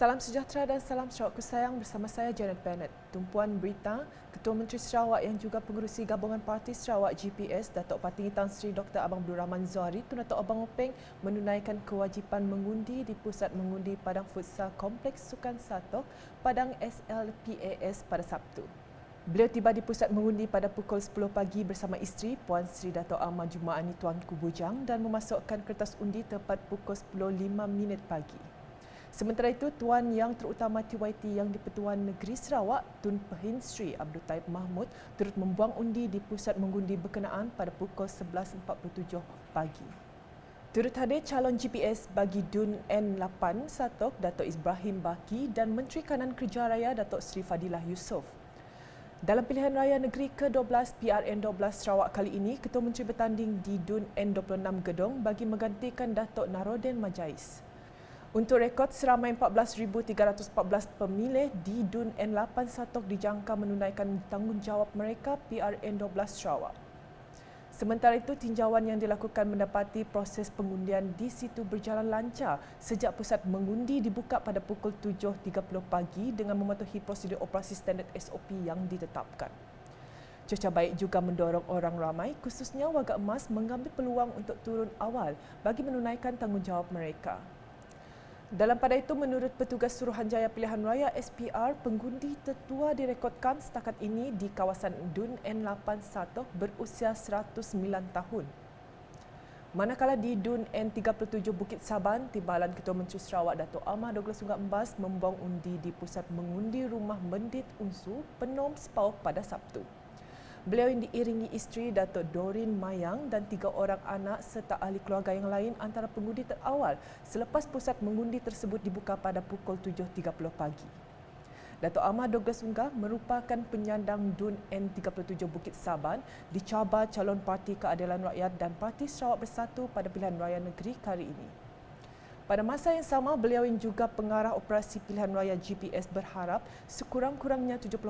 Salam sejahtera dan salam Sarawakku sayang, bersama saya Janet Bennett. Tumpuan berita, Ketua Menteri Sarawak yang juga pengerusi Gabungan Parti Sarawak GPS, Datuk Patinggi Tan Sri Dr. Abang Abdul Rahman Zuari, Tun Datuk Abang Openg menunaikan kewajipan mengundi di Pusat Mengundi Padang Futsal Kompleks Sukan Satok, Padang SLPAS pada Sabtu. Beliau tiba di pusat mengundi pada pukul 10 pagi bersama isteri Puan Sri Dato' Ahmad Jumaani Tuanku Bujang dan memasukkan kertas undi tepat pukul 10.05 pagi. Sementara itu, Tuan Yang Terutama TYT yang di-Pertuan Negeri Sarawak, Tun Pehin Sri Abdul Taib Mahmud turut membuang undi di pusat mengundi berkenaan pada pukul 11.47 pagi. Turut hadir calon GPS bagi DUN N8 Satok, Datuk Ibrahim Baki dan Menteri Kanan Kerja Raya Datuk Seri Fadilah Yusof. Dalam pilihan raya negeri ke-12 PRN12 Sarawak kali ini, Ketua Menteri bertanding di DUN N26 Gedong bagi menggantikan Datuk Narodin Majais. Untuk rekod, seramai 14,314 pemilih di DUN N8 Satok dijangka menunaikan tanggungjawab mereka PRN12 Sarawak. Sementara itu, tinjauan yang dilakukan mendapati proses pengundian di situ berjalan lancar sejak pusat mengundi dibuka pada pukul 7.30 pagi dengan mematuhi prosedur operasi standard SOP yang ditetapkan. Cuaca baik juga mendorong orang ramai, khususnya warga emas, mengambil peluang untuk turun awal bagi menunaikan tanggungjawab mereka. Dalam pada itu, menurut Petugas Suruhanjaya Pilihan Raya SPR, pengundi tertua direkodkan setakat ini di kawasan DUN N8 Satok berusia 109 tahun. Manakala di DUN N37 Bukit Saban, Timbalan Ketua Menteri Sarawak Dato' Ahmad Douglas Sungai Embas membuang undi di pusat mengundi Rumah Mendit Unsu, Penom Sepau pada Sabtu. Beliau yang diiringi isteri Datuk Doreen Mayang dan 3 orang anak serta ahli keluarga yang lain antara pengundi terawal selepas pusat mengundi tersebut dibuka pada pukul 7.30 pagi. Datuk Ahmad Douglas Sungai merupakan penyandang DUN N37 Bukit Saban dicabar calon Parti Keadilan Rakyat dan Parti Sarawak Bersatu pada pilihan raya negeri kali ini. Pada masa yang sama, beliau yang juga pengarah operasi pilihan raya GPS berharap sekurang-kurangnya 70%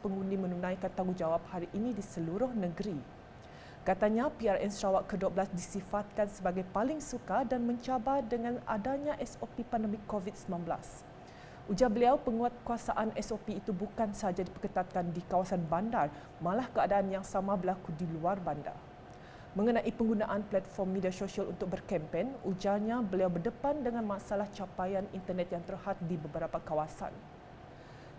pengundi menunaikan tanggungjawab hari ini di seluruh negeri. Katanya, PRN Sarawak ke-12 disifatkan sebagai paling sukar dan mencabar dengan adanya SOP pandemik COVID-19. Ujar beliau, penguatkuasaan SOP itu bukan sahaja diperketatkan di kawasan bandar, malah keadaan yang sama berlaku di luar bandar. Mengenai penggunaan platform media sosial untuk berkempen, ujarnya beliau berdepan dengan masalah capaian internet yang terhad di beberapa kawasan.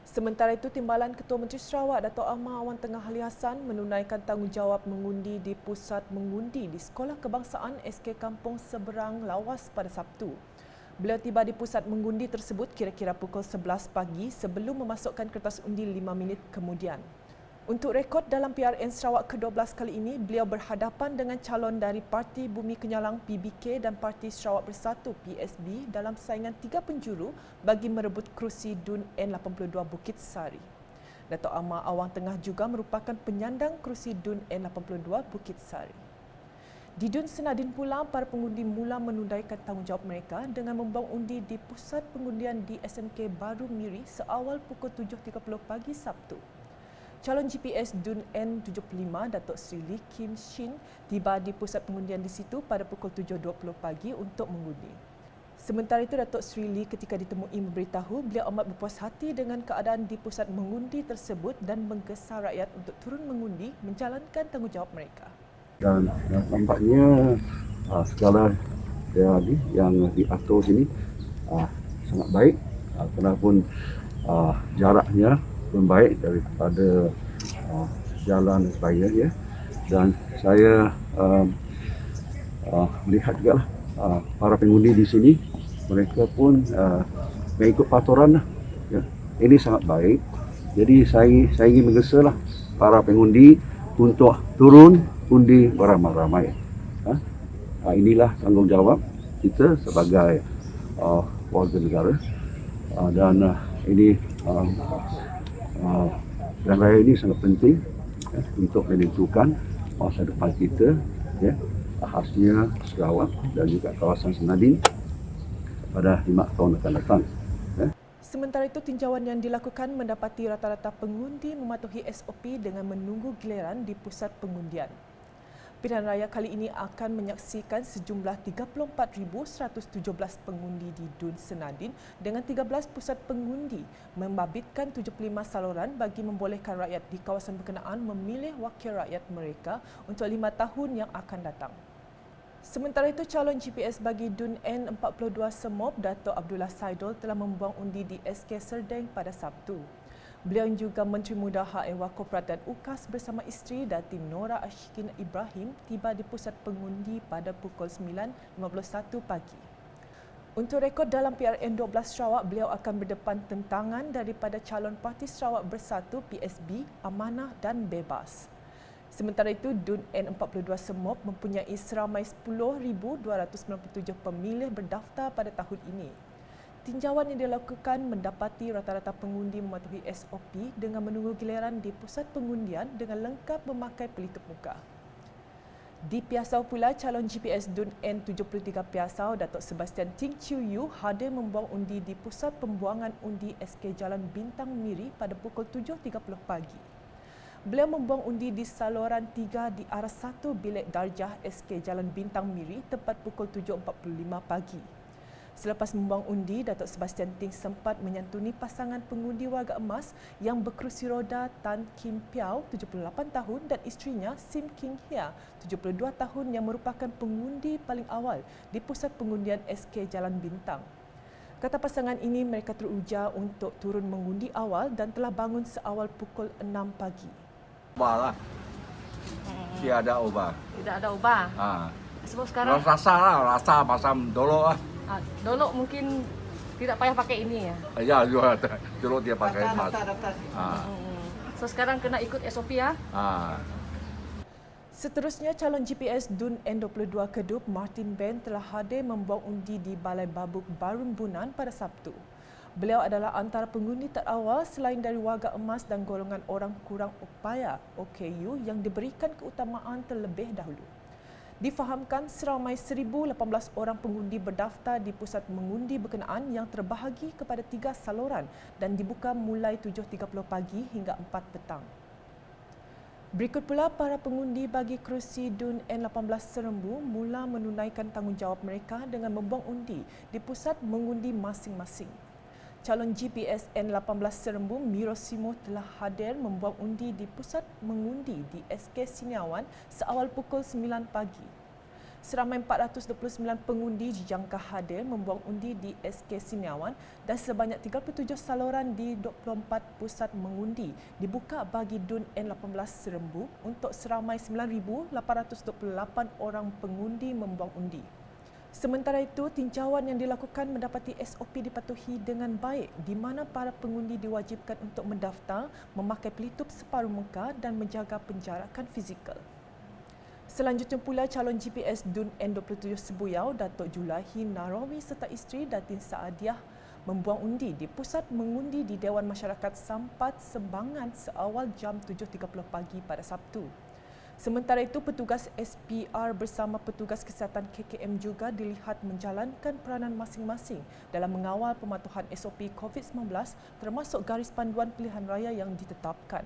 Sementara itu, Timbalan Ketua Menteri Sarawak Dato' Ahmad Awan Tengah Ali Hassan menunaikan tanggungjawab mengundi di pusat mengundi di Sekolah Kebangsaan SK Kampung Seberang Lawas pada Sabtu. Beliau tiba di pusat mengundi tersebut kira-kira pukul 11 pagi sebelum memasukkan kertas undi 5 minit kemudian. Untuk rekod dalam PRN Sarawak ke-12 kali ini, beliau berhadapan dengan calon dari Parti Bumi Kenyalang PBK dan Parti Sarawak Bersatu PSB dalam saingan 3 penjuru bagi merebut kerusi DUN N82 Bukit Sari. Datuk Ahmad Awang Tengah juga merupakan penyandang kerusi DUN N82 Bukit Sari. Di DUN Senadin pula, para pengundi mula menunaikan tanggungjawab mereka dengan membuang undi di pusat pengundian di SMK Baru Miri seawal pukul 7.30 pagi Sabtu. Calon GPS DUN N75 Datuk Sri Lee Kim Shin tiba di pusat pengundian di situ pada pukul 7.20 pagi untuk mengundi. Sementara itu, Datuk Sri Lee ketika ditemui memberitahu beliau amat berpuas hati dengan keadaan di pusat mengundi tersebut dan menggesa rakyat untuk turun mengundi menjalankan tanggungjawab mereka. Dan nampaknya segala yang diatur sini sangat baik, kenapun jaraknya pun baik daripada jalan raya ya. Dan saya melihat juga para pengundi di sini mereka pun mengikut peraturan lah. Ya. Ini sangat baik. Jadi saya ingin menggesa para pengundi untuk turun undi beramai-ramai. Inilah tanggungjawab kita sebagai warga negara dan ini pilihan raya ini sangat penting untuk menentukan masa depan kita, ya, khasnya Sarawak dan juga kawasan Senadin pada 5 tahun akan datang. Sementara itu, tinjauan yang dilakukan mendapati rata-rata pengundi mematuhi SOP dengan menunggu giliran di pusat pengundian. Pilihan raya kali ini akan menyaksikan sejumlah 34,117 pengundi di Dun Senadin dengan 13 pusat pengundi membabitkan 75 saluran bagi membolehkan rakyat di kawasan berkenaan memilih wakil rakyat mereka untuk 5 tahun yang akan datang. Sementara itu, calon GPS bagi Dun N42 Semop, Dato' Abdullah Saidul telah membuang undi di SK Serdang pada Sabtu. Beliau juga Menteri Muda Hak Ehwal Korporat dan UKAS bersama isteri Datin Nora Ashikin Ibrahim tiba di pusat pengundi pada pukul 9.51 pagi. Untuk rekod dalam PRN 12 Sarawak, beliau akan berdepan tentangan daripada calon Parti Sarawak Bersatu PSB, Amanah dan Bebas. Sementara itu, Dun N42 Semop mempunyai seramai 10,297 pemilih berdaftar pada tahun ini. Tinjauan yang dilakukan mendapati rata-rata pengundi mematuhi SOP dengan menunggu giliran di pusat pengundian dengan lengkap memakai pelitup muka. Di Piasau pula, calon GPS Dun N73 Piasau, Datuk Sebastian Ting Chiu Yu hadir membuang undi di pusat pembuangan undi SK Jalan Bintang Miri pada pukul 7.30 pagi. Beliau membuang undi di saluran 3 di arah 1 bilik darjah SK Jalan Bintang Miri tepat pukul 7.45 pagi. Selepas membuang undi, Datuk Sebastian Ting sempat menyantuni pasangan pengundi warga emas yang berkerusi roda Tan Kim Piao, 78 tahun dan isterinya Sim King Hia, 72 tahun yang merupakan pengundi paling awal di pusat pengundian SK Jalan Bintang. Kata pasangan ini, mereka teruja untuk turun mengundi awal dan telah bangun seawal pukul 6 pagi. Ubah lah. Tiada ubah. Tidak ada ubah. Sebab sekarang Rasa pasam dolok lah. dolok mungkin tidak payah pakai ini ya. Ya, dolok dia pakai emas. So sekarang kena ikut SOP ya. Seterusnya, calon GPS Dun N22 Kedup Martin Ben telah hadir membuang undi di Balai Babuk Barumbunan pada Sabtu. Beliau adalah antara pengundi terawal selain dari warga emas dan golongan orang kurang upaya OKU yang diberikan keutamaan terlebih dahulu. Difahamkan seramai 1,018 orang pengundi berdaftar di pusat mengundi berkenaan yang terbahagi kepada 3 saluran dan dibuka mulai 7.30 pagi hingga 4 petang. Berikut pula para pengundi bagi kerusi Dun N18 Serembu mula menunaikan tanggungjawab mereka dengan membuang undi di pusat mengundi masing-masing. Calon GPS N18 Serembu Mirosimo telah hadir membuang undi di pusat mengundi di SK Siniawan seawal pukul 9 pagi. Seramai 429 pengundi dijangka hadir membuang undi di SK Siniawan dan sebanyak 37 saluran di 24 pusat mengundi dibuka bagi Dun N18 Serembu untuk seramai 9,828 orang pengundi membuang undi. Sementara itu, tinjauan yang dilakukan mendapati SOP dipatuhi dengan baik di mana para pengundi diwajibkan untuk mendaftar, memakai pelitup separuh muka dan menjaga penjarakan fizikal. Selanjutnya pula, calon GPS Dun N27 Sebuyau, Datuk Julahi Narawi serta isteri Datin Saadiah membuang undi di pusat mengundi di Dewan Masyarakat Sampat Sembangan seawal jam 7.30 pagi pada Sabtu. Sementara itu, petugas SPR bersama petugas kesihatan KKM juga dilihat menjalankan peranan masing-masing dalam mengawal pematuhan SOP COVID-19 termasuk garis panduan pilihan raya yang ditetapkan.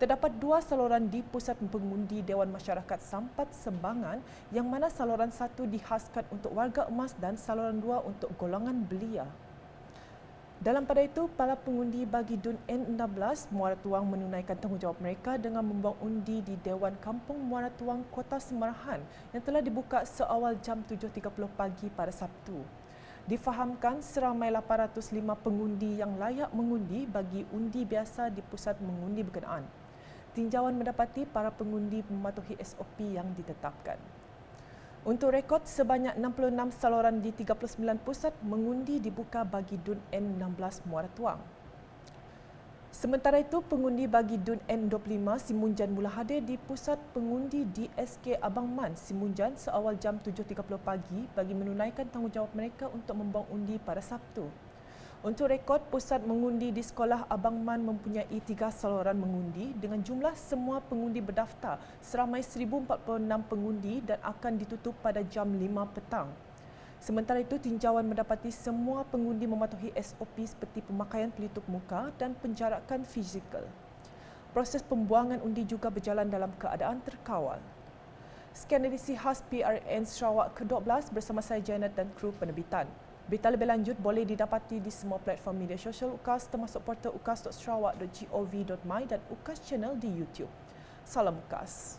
Terdapat 2 saluran di pusat pengundi Dewan Masyarakat Sampat Sembangan yang mana saluran 1 dihaskan untuk warga emas dan saluran 2 untuk golongan belia. Dalam pada itu, para pengundi bagi Dun N16 Muara Tuang menunaikan tanggungjawab mereka dengan membuang undi di Dewan Kampung Muara Tuang, Kota Semarahan yang telah dibuka seawal jam 7.30 pagi pada Sabtu. Difahamkan seramai 805 pengundi yang layak mengundi bagi undi biasa di pusat mengundi berkenaan. Tinjauan mendapati para pengundi mematuhi SOP yang ditetapkan. Untuk rekod, sebanyak 66 saluran di 39 pusat mengundi dibuka bagi Dun N16 Muara Tuang. Sementara itu, pengundi bagi Dun N25 Simunjan mula hadir di pusat pengundi di SK Abang Man Simunjan seawal jam 7.30 pagi bagi menunaikan tanggungjawab mereka untuk membuang undi pada Sabtu. Untuk rekod, pusat mengundi di Sekolah Abang Man mempunyai 3 saluran mengundi dengan jumlah semua pengundi berdaftar seramai 1,046 pengundi dan akan ditutup pada jam 5 petang. Sementara itu, tinjauan mendapati semua pengundi mematuhi SOP seperti pemakaian pelitup muka dan penjarakan fizikal. Proses pembuangan undi juga berjalan dalam keadaan terkawal. Sekian edisi khas PRN Sarawak ke-12 bersama saya Janet dan kru penerbitan. Berita lebih lanjut boleh didapati di semua platform media sosial UKAS termasuk portal ukas.sarawak.gov.my dan UKAS Channel di YouTube. Salam UKAS.